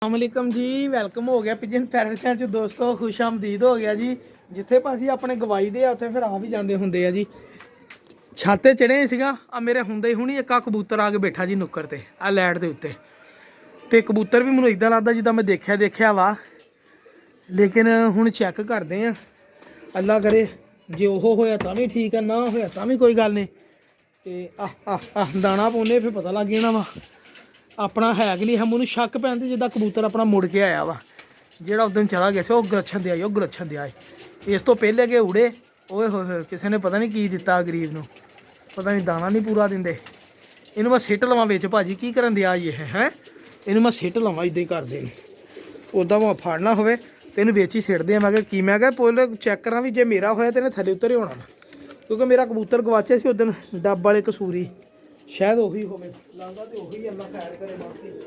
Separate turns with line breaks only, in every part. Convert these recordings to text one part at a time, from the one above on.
अस्सलामुअलैकुम जी, वेलकम हो गया पिजन पैरट च दोस्तों, खुश आमदीद हो गया जी। जिथे भाजी अपने गवाई दे उत्थे फिर आ भी जाते होंगे आ जी। छाते चढ़े सीगा आ मेरे हुंदे हुणी एक कबूतर आके बैठा जी नुक्कर ते आ लाइट दे उत्ते ते कबूतर भी मैनूं इदां लगदा जिद्दां मैं देखिया वा, लेकिन हुण चैक करदे आ। अल्लाह करे जे ओह होया तां भी ठीक है, ना होया तां भी कोई गल नहीं। ते दाना पाउने फिर पता लग जाना वा अपना है कि नहीं है। मैनूं शक पैंदी जिद्दां कबूतर अपना मुड़ के आया वा, जेह्ड़ा उस दिन चला गया सी ओह् गलछन दे आई, ओह् गलछन दे आए। इस तो पहले गै उड़े, ओए होए किसी ने पता नहीं की दिता गरीब नूं, पता नहीं दाना नहीं पूरा दिंदे। इनू मैं सिट लवां बिच भाजी की करन दिया ये है, इनू मैं सिट लवां इदां ही करदे ने। उदा मैं फाड़ना होवे ते इनू बिच ही सिटदे आ। मैं कहा की, मैं कहा पहले चैक करा भी जे मेरा होया ते इन्हें थल्ले उतर ही होना, क्योंकि मेरा कबूतर गवाचे सी उस दिन डब वाले कसूरी, शायद ਉਹੀ ਹੋਵੇ ਲੱਗਦਾ ਤੇ ਉਹੀ ਅੱਲਾ ਖੈਰ ਕਰੇ ਬਾਕੀ।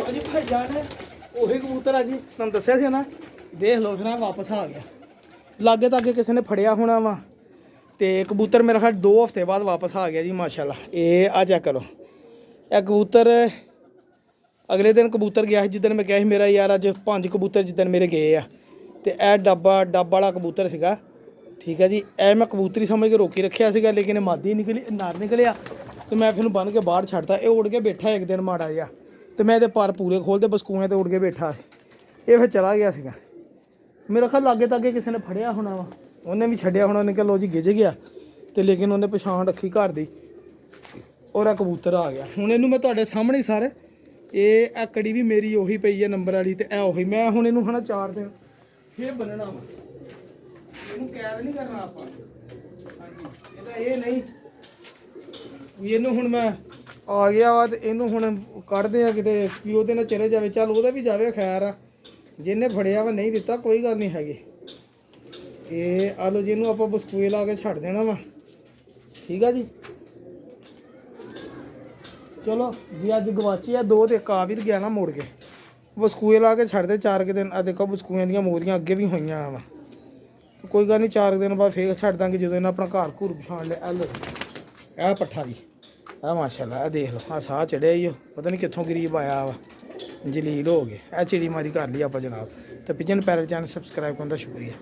जी भाई जान है ਉਹੀ कबूतर है जी, तुम दसिया सी ना। देख लो फिर वापस आ गया, लागे तागे किसी ने फड़िया होना वा। तो कबूतर मेरा ख्याल 2 हफ्ते बाद वापस आ गया जी माशाल्लाह। ये आ चेक करो, यह कबूतर अगले दिन कबूतर गया जिदन मैं कहा मेरा यार अज 5 कबूतर जिदन मेरे गए आ। तो यह डब वाला कबूतर सीगा, ठीक है जी। यह मैं कबूतरी समझ के रोकी रखिया सीगा, लेकिन मादी निकली, नर निकलिया। तो मैं फिर बन के बाहर छड्डता, ये उड़ के बैठा एक दिन माड़ा जिहा, तो मैं ये पर पूरे खोलते बसकूएं तो उड़ के बैठा, ये फिर चला गया सीगा। मेरा ख्याल लागे तागे किसी ने फड़िया होना वा, उन्हें भी छड्डिया होना। उन्हें कहा लो जी गिज गया, तो लेकिन उन्हें पछाण रखी घर दी और कबूतर आ गया। हुण इनू मैं तुहाडे सामने सर, ये कड़ी भी मेरी उही पई है नंबर वाली, तो यह उही मैं हुण इनू है 4 दिन फिर बनना वा। इनू कैद नहीं करना आप, हाँ जी, ये नहीं इनू हुण मैं आ गया वा, तो इनू हुण कढ़दे आ किते भी ਉਹਦੇ ਨਾਲ चले जाए। चल ਉਹਦਾ भी जावे खैर आ, जिन्हें फड़िया वा नहीं दिता कोई गल नहीं हैगी। ये आ लो जी, इनू आप बसकूए ला के छड्ड देना वा, ठीक है जी। चलो जी अज गवाची है 2 तो एक आ भी गया ना मुड़ के, बसकूए ला के छड्डदे 4 के दिन। आ देखो बसकूए दियां मोरियां अगे भी होईयां वा, कोई गल नहीं 4 दिन बाद फिर छड्ड दांगे जो इन्हें अपना घर घूर पछाण लिया। लो यह पट्ठा जी, आ माशाल्लाह, आ देख लो, आ साह चढ़िया ही, पता नहीं कितों गरीब आया वा, जलील हो गए। आ चिड़ी मारी कर ली आप जनाब। तो पिजन पैरट चैनल सबसक्राइब करने का शुक्रिया।